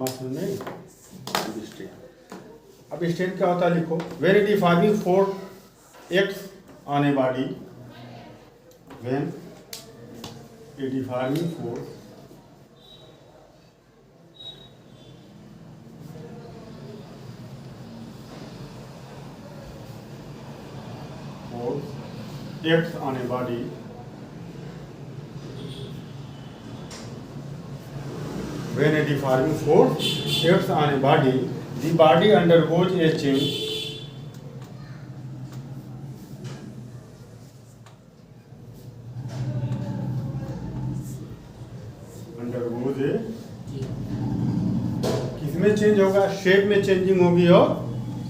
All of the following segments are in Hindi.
नहीं अब स्टेन क्या होता है लिखो। When it is farming 4x on a body, when it is farming 4x on a body, when it is forming 4x on a body, the body undergoes a change. undergoes a किसमें चेंज होगा? शेप में चेंजिंग होगी और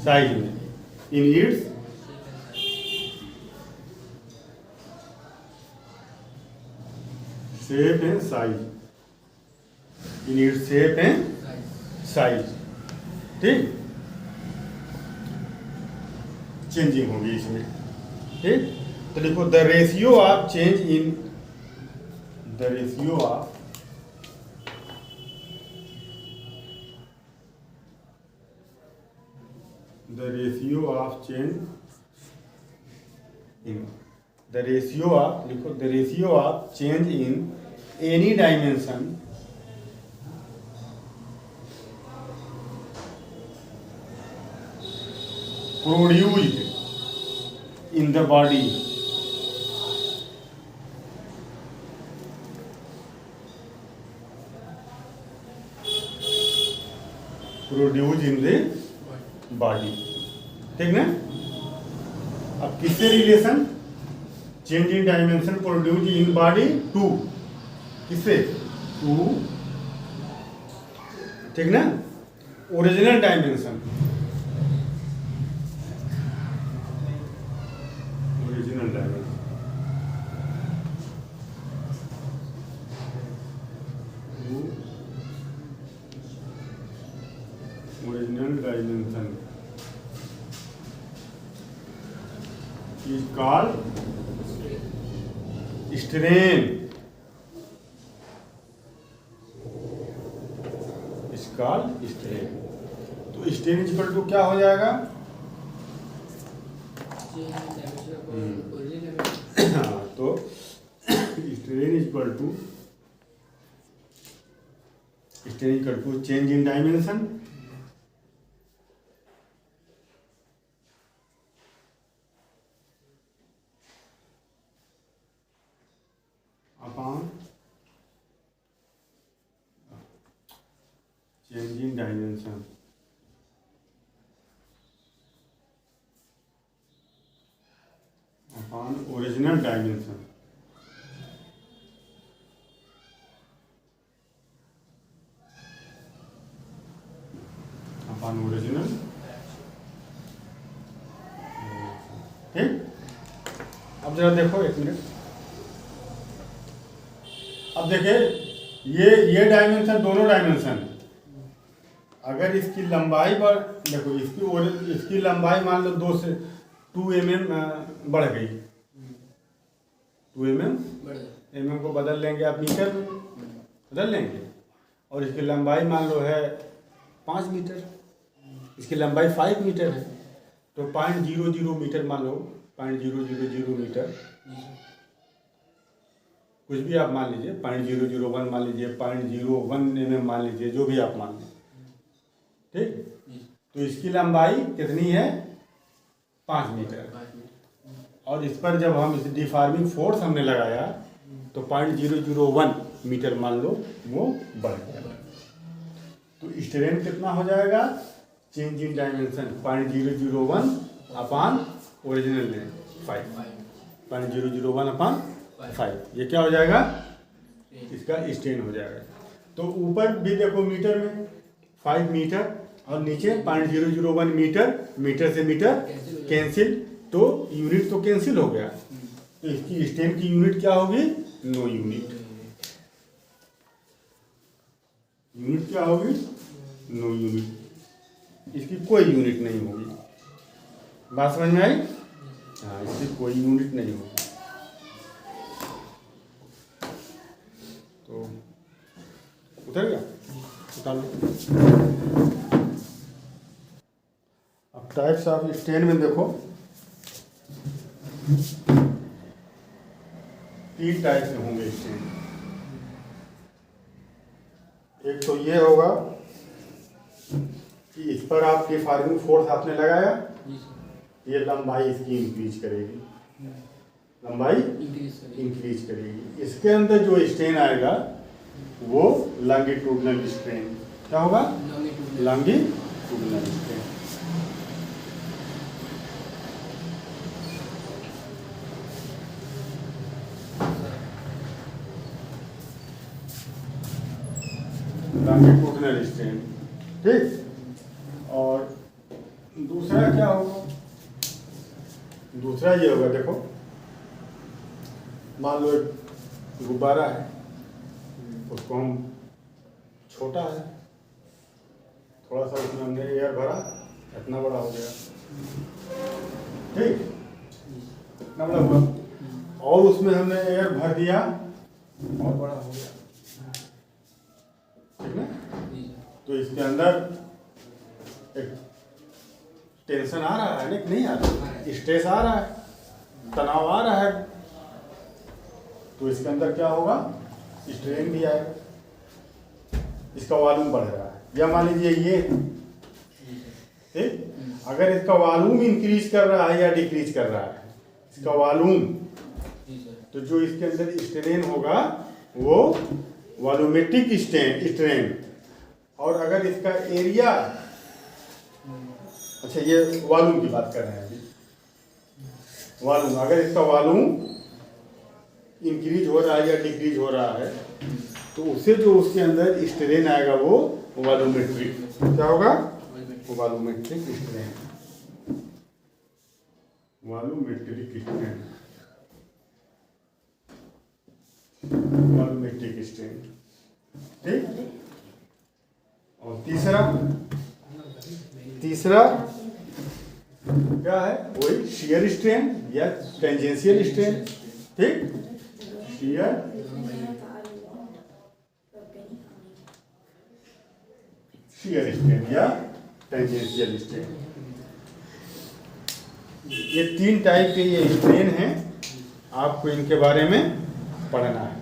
साइज में। In its shape and size, in its shape and size, ठीक, चेंजिंग होगी इसमें, ठीक। तो लिखो the ratio of change in the ratio of change in the ratio of लिखो the ratio of change in any dimension produced in the body ठीक ना। अब किससे relation? Change in dimension produce in body to, किससे? टू, ठीक ना, original dimension, original dimension is called strain, is called strain। तो strain इक्वल टू क्या हो जाएगा? हाँ, तो strain equal to change in dimension upon change in dimension upon original dimension, upon original, ठीक। अब जरा देखो एक मिनट, अब देखिए ये डायमेंशन, दोनों डायमेंशन, अगर इसकी लंबाई पर देखो, इसकी लंबाई मान लो 2 mm बढ़ गई, 2 mm को बदल लेंगे आप मीटर में, बदल लेंगे, और इसकी लंबाई मान लो है 5 मीटर, इसकी लंबाई 5 मीटर है, तो 0.00 मीटर मान लो, 0.000 मीटर, कुछ भी आप मान लीजिए, 0.001 मान लीजिए, 0.01 mm मान लीजिए, जो भी आप मान लीजिए, ठीक। तो इसकी लंबाई कितनी है? 5 मीटर, और इस पर जब हम इस डिफॉर्मिंग फोर्स हमने लगाया तो 0.001 मीटर मान लो वो बढ़ गया। तो स्ट्रेन कितना हो जाएगा? Change in dimension 0.001 upon original 5, 0.001 upon 5, ये क्या हो जाएगा? इसका स्ट्रेन हो जाएगा। तो ऊपर भी देखो मीटर में 5 मीटर और नीचे 0.001 मीटर, मीटर से मीटर कैंसिल, तो यूनिट तो कैंसिल हो गया, तो इसकी स्ट्रेन की यूनिट क्या होगी? No unit. यूनिट क्या होगी? नो यूनिट, इसकी कोई यूनिट नहीं होगी। बात समझ में आई? हाँ, इसकी कोई यूनिट नहीं होगी। तो उतर गया। निकालो। अब टाइप्स ऑफ स्ट्रेन में देखो, 3 टाइप से होंगे स्ट्रेन। एक तो ये होगा कि इस पर आप डिफॉर्मिंग फोर्स आपने लगाया, ये लंबाई इसकी इंक्रीज करेगी, लंबाई इंक्रीज करेगी। इसके अंदर जो स्ट्रेन आएगा वो लॉन्गिट्यूडनल स्ट्रेन। क्या होगा? Longitudinal strain. लॉन्गिट्यूडनल स्ट्रेन, ठीक। और दूसरा क्या होगा? दूसरा ये होगा, देखो मान लो एक गुब्बारा है, उसको हम छोटा है, थोड़ा सा उसमें हमने एयर भरा, इतना बड़ा हो गया, ठीक, इतना बड़ा हुआ, और उसमें हमने एयर भर दिया और बड़ा हो गया, ठीक ना। तो इसके अंदर एक टेंशन आ रहा है, नहीं आ रहा है, स्ट्रेस आ रहा है, तनाव आ रहा है, तो इसके अंदर क्या होगा? स्ट्रेन भी आएगा, इसका वॉल्यूम बढ़ रहा है। या मान लीजिए ये, ठीक, अगर इसका वॉल्यूम इंक्रीज कर रहा है या डिक्रीज कर रहा है, इसका वॉल्यूम, तो जो इसके अंदर स्ट्रेन होगा वो वॉल्यूमेट्रिक स्ट्रेन। और अगर इसका एरिया, अच्छा ये वॉल्यूम की बात कर रहे हैं अभी, वॉल्यूम, अगर इसका वॉल्यूम इंक्रीज हो रहा है या डिक्रीज हो रहा है, तो उससे जो उसके अंदर स्ट्रेन आएगा वो वॉल्यूमेट्रिक, क्या होगा? Volumetric strain, volumetric strain, volumetric strain, ठीक। और तीसरा क्या है? वही शियर स्ट्रेन या टेंजेंशियल स्ट्रेन, ठीक, शियर स्ट्रेन या टेंजेंशियल स्ट्रेन। ये 3 टाइप के ये स्ट्रेन हैं, आपको इनके बारे में पढ़ना है,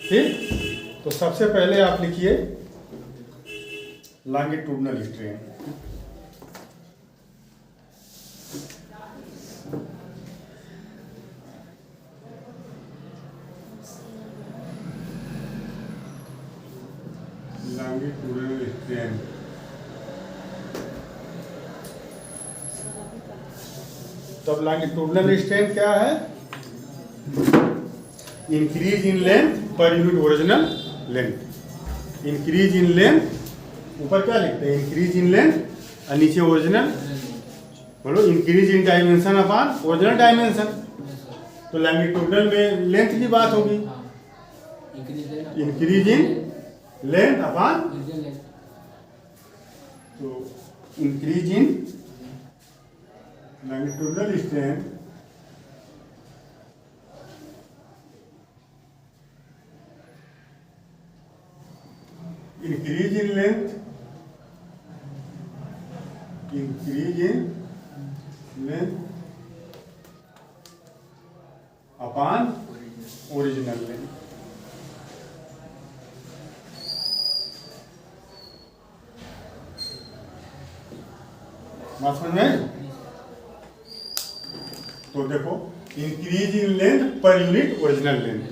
ठीक। तो सबसे पहले आप लिखिए लॉन्गिट्यूडनल स्ट्रेन। लॉन्गिट्यूडनल स्ट्रेन, तब लॉन्गिट्यूडनल स्ट्रेन क्या है? Increase in length per unit original length. Increase in length, ऊपर क्या लिखते हैं? इंक्रीज इन लेंथ, और नीचे ओरिजिनल, बोलो increase in dimension upon original dimension. तो लॉन्गिट्यूडनल में लेंथ की बात होगी, इंक्रीज इन लेंथ अपॉन, तो increase in longitudinal strain increase in length, increase in length upon original length। बात समझ में? तो देखो, increase in length per unit original length,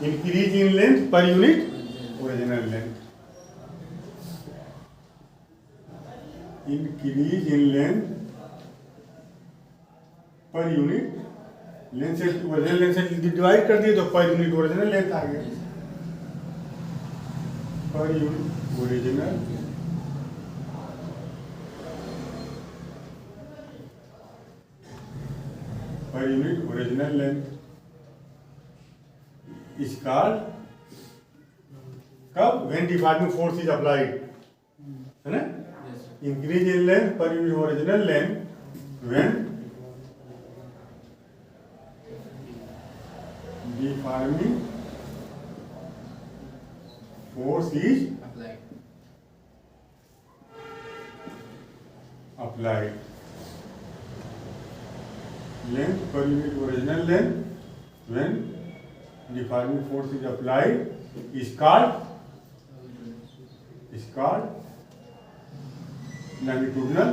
increase in length per unit original length, increase in length per unit length से, ओरिजिनल लेंथ से डिवाइड कर दिए तो पर यूनिट ओरिजिनल लेंथ आ गया, per unit original, per unit original length is called, कब? When deforming force is applied, है ना। Increase in length per unit original length when deforming force is applied. Length per unit original length when deforming force is applied is called longitudinal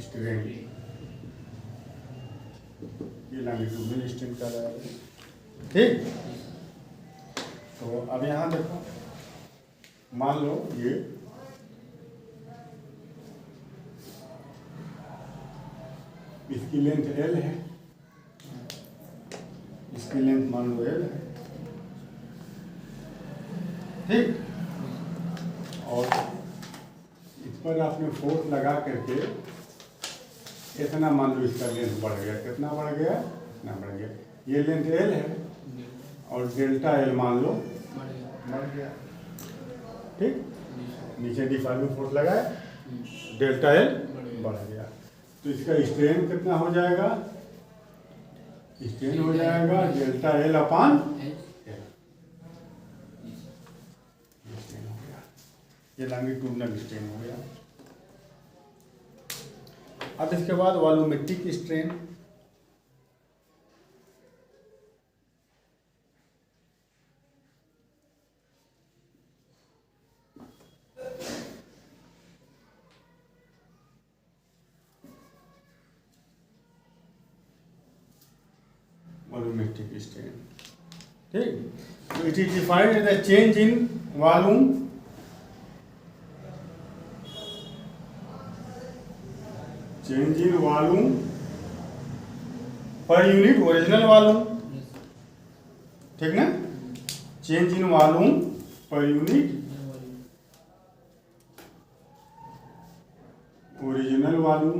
strain. ये लॉन्गिट्यूडनल स्ट्रेन का है। ठीक, तो अब यहाँ देखो, मान लो ये इसकी लेंथ L है, इसकी लेंथ मान लो L है। ठीक, और इस पर आपने फोर्स लगा करके इतना मान लो इसका लेंथ बढ़ गया, कितना बढ़ गया, इतना बढ़ गया। ये लेंथ L है और डेल्टा L मान लो बढ़ गया। ठीक, नीचे डिफॉर्मिंग फोर्स लगाए, डेल्टा L बढ़ गया, तो इसका स्ट्रेन कितना हो जाएगा, स्ट्रेन हो जाएगा डेल्टा L अपान L। ये लॉन्गिट्यूडनल स्ट्रेन हो गया। अब इसके बाद वॉल्यूमेट्रिक स्ट्रेन। वॉल्यूमेट्रिक स्ट्रेन, ठीक, तो it is defined as the change in volume per unit original volume. ठीक ना, change in volume per unit original volume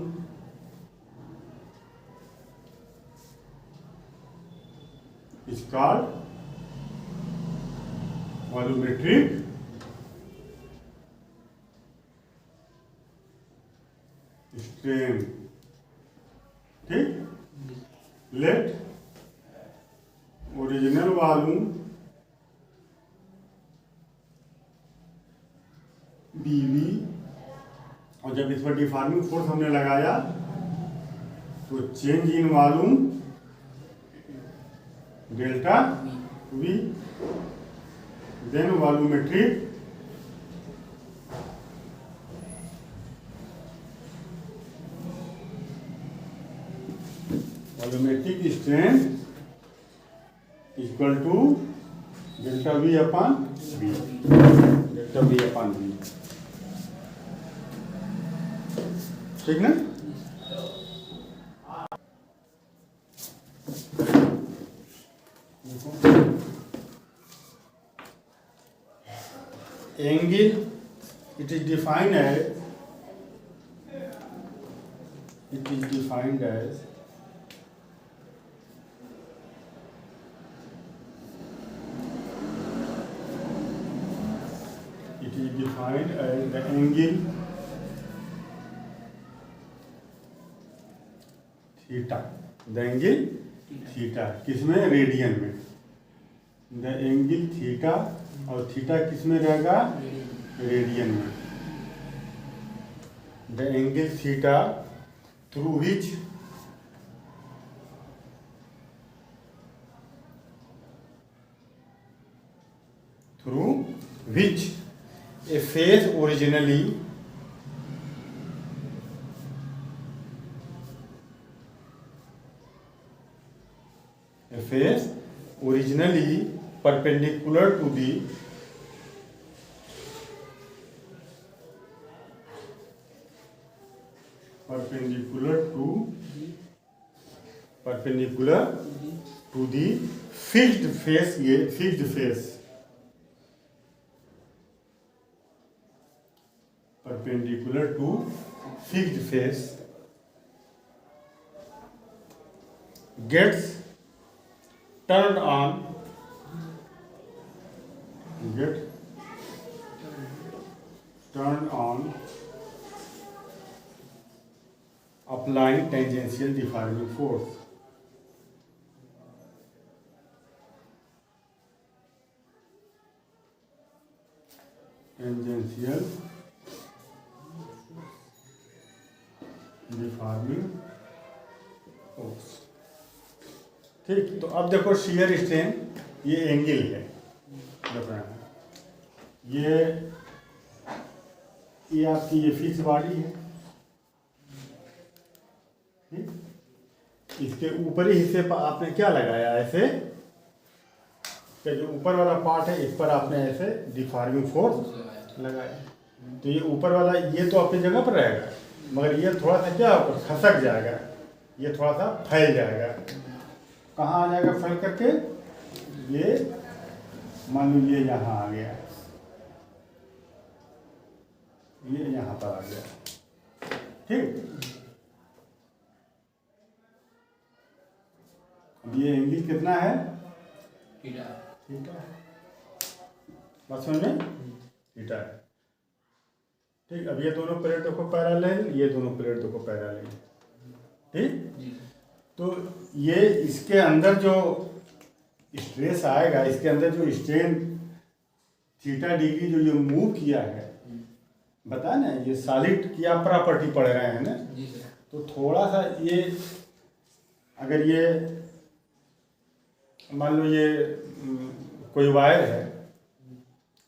is called volumetric strain. ठीक, लेट ओरिजिनल वॉल्यूम BV, और जब इस पर डिफॉर्मिंग फोर्स हमने लगाया तो change in volume delta V, then volumetric strain equal to delta V upon V, delta V upon V। ठीक ना, angle it is defined as the angle theta, the angle theta किसमें, रेडियन में, the angle theta, और थीटा किसमें रहेगा, रेडियन में, the angle theta through which a phase originally perpendicular to the fixed face, ये fixed face, perpendicular to fixed face gets turned on applying tangential deforming force। Tangential deforming force. ठीक, तो अब देखो शियर स्ट्रेन, ये एंगल है, देखो ये आपकी ये फिक्स बॉडी है, ठीक, इसके ऊपरी हिस्से पर आपने क्या लगाया, ऐसे कि जो ऊपर वाला पार्ट है इस पर आपने ऐसे डिफॉर्मिंग फोर्स लगाया। तो ये ऊपर वाला ये तो अपनी जगह पर रहेगा, मगर ये थोड़ा सा क्या होगा, खसक जाएगा, ये थोड़ा सा फैल जाएगा। कहाँ आ जाएगा फैल करके, ये मान लो ये यहाँ आ गया, ये यहाँ पर आ गया, ठीक। ये एंगल कितना है, थीटा, बात समझ में, थीटा है, ठीक। अब ये दोनों प्लेट देखो पैरेलल, ये दोनों प्लेट देखो पैरेलल, ठीक। तो ये इसके अंदर जो स्ट्रेस आएगा, इसके अंदर जो स्ट्रेन थीटा डिग्री जो ये मूव किया है, बता ना, ये सॉलिड की आप प्रॉपर्टी पढ़ रहे हैं ना, तो थोड़ा सा ये अगर ये मान लो ये कोई वायर है,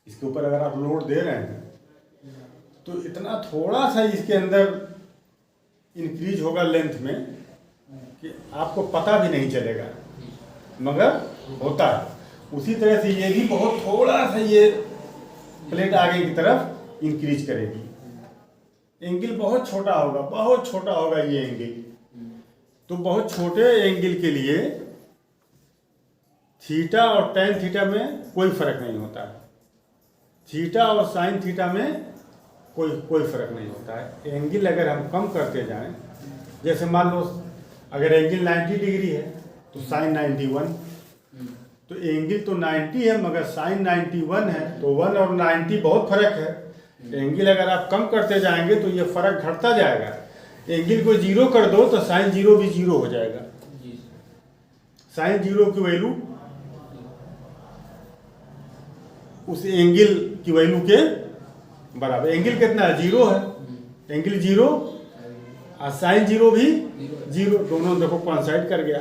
इसके ऊपर अगर आप लोड दे रहे हैं तो इतना थोड़ा सा इसके अंदर इंक्रीज होगा लेंथ में कि आपको पता भी नहीं चलेगा, मगर होता है। उसी तरह से ये भी बहुत थोड़ा सा ये प्लेट आगे की तरफ इंक्रीज करेगी, एंगल बहुत छोटा होगा, बहुत छोटा होगा ये एंगल। तो बहुत छोटे एंगल के लिए थीटा और टेन थीटा में कोई फर्क नहीं होता है, थीटा और साइन थीटा में कोई फर्क नहीं होता है। एंगल अगर हम कम करते जाएं, जैसे मान लो अगर एंगल 90 डिग्री है तो साइन 91, तो एंगल तो 90 है मगर साइन 91 है, तो 1 और 90 बहुत फर्क है। एंगल अगर आप कम करते जाएंगे तो ये फर्क घटता जाएगा। एंगल को 0 कर दो तो साइन 0 भी 0 हो जाएगा, साइन 0 की वैल्यू उस एंगल की वैल्यू के बराबर। एंगल कितना है, 0 है, एंगल 0 और साइन 0 भी 0, दोनों देखो कोइंसाइड कर गया।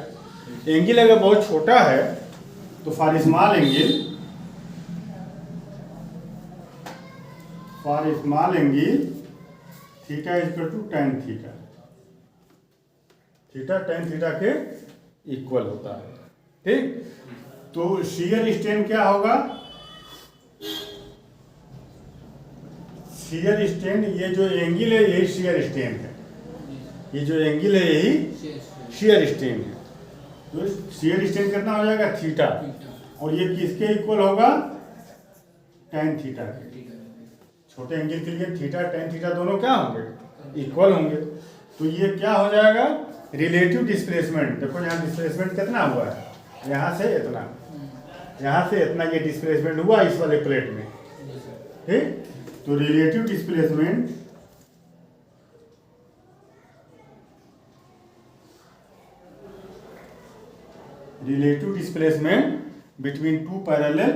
एंगल अगर बहुत छोटा है तो for small angle theta equal to tan theta, theta tan theta के इक्वल होता है, ठीक। तो शियर स्ट्रेन क्या होगा, शियर स्ट्रेन, ये जो एंगल है यही शियर स्ट्रेन है, ये जो एंगल है यही शियर स्ट्रेन है। तो शियर स्ट्रेन कितना हो जाएगा, थीटा, और ये किसके इक्वल होगा, टेन थीटा के। छोटे एंगल के लिए थीटा टेन थीटा दोनों क्या होंगे, इक्वल होंगे। तो ये क्या हो जाएगा, रिलेटिव डिस्प्लेसमेंट। देखो यहाँ डिस्प्लेसमेंट कितना हुआ है, यहाँ से इतना, यहाँ से इतना ये डिस्प्लेसमेंट हुआ इस वाले प्लेट में, ठीक। तो relative displacement between two parallel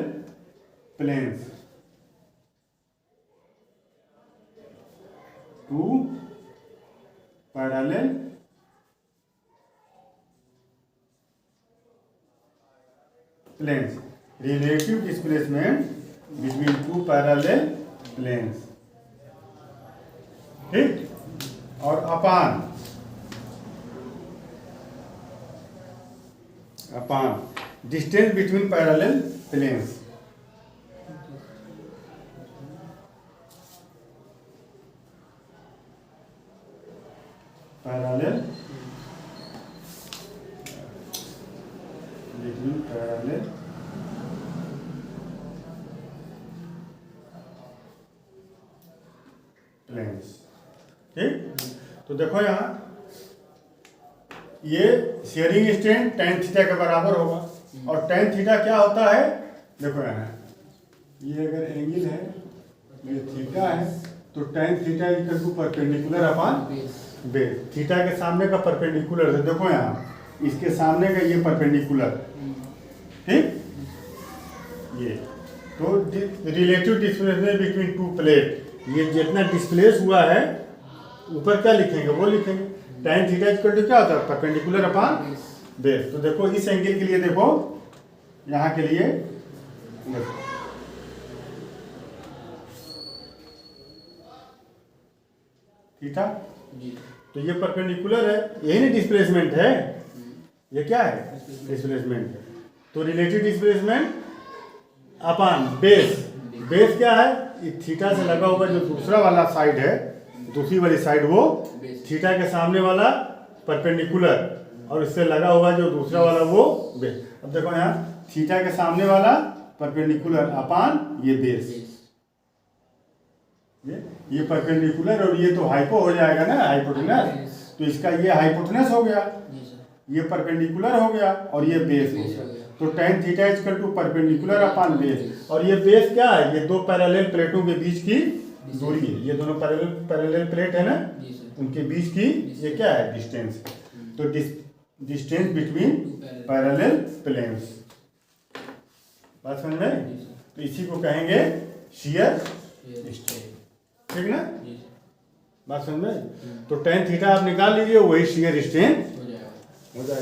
planes, two parallel planes, relative displacement between two parallel planes, ठीक। और upon distance between parallel planes, parallel between parallel planes, ठीक। तो देखो यहाँ ये शेयरिंग स्ट्रेन टेन थीटा के बराबर होगा, और टेन थीटा क्या होता है, देखो यहाँ ये अगर एंगल है, ये थीटा है, तो tan theta equal to perpendicular upon base. Theta के सामने का परपेंडिकुलर है, देखो यहाँ इसके सामने का ये परपेंडिकुलर, ठीक, ये तो relative displacement between to plate, ये जितना डिस्प्लेस हुआ है ऊपर क्या लिखेंगे वो लिखेंगे। tan थीटा इक्वल टू क्या होता है, परपेंडिकुलर अपॉन बेस। तो देखो इस एंगल के लिए, देखो यहाँ के लिए देखो थीटा, तो ये परपेंडिकुलर है, यही ना डिस्प्लेसमेंट है, ये क्या है डिस्प्लेसमेंट है। तो relative displacement upon base, base क्या है, थीटा से लगा हुआ जो दूसरा वाला साइड है, दूसरी वाली साइड वो थीटा के सामने वाला परपेंडिकुलर, और इससे लगा हुआ जो दूसरा वाला वो बेस। अब देखो यहाँ थीटा के सामने वाला परपेंडिकुलर अपॉन ये बेस, ये परपेंडिकुलर और ये तो हाइपो हो जाएगा ना, हाइपोटेनस, तो इसका ये हाइपोटेनस हो गया, ये परपेंडिकुलर हो गया और ये बेस हो गया। तो tan theta equal to perpendicular upon base, और ये बेस क्या है, ये दो पैरेलल प्लेटों के बीच की दूरी है, ये दोनों पैरेलल प्लेट है ना, उनके बीच की ये क्या है डिस्टेंस। तो डिस्टेंस बिटवीन पैरेलल प्लेन्स, बात समझ में। तो इसी को कहेंगे शियर स्ट्रेन, ठीक ना, बात समझ में। तो tan थीटा आप निकाल लीजिए, वही शियर स्ट्रेन हो जाएगा।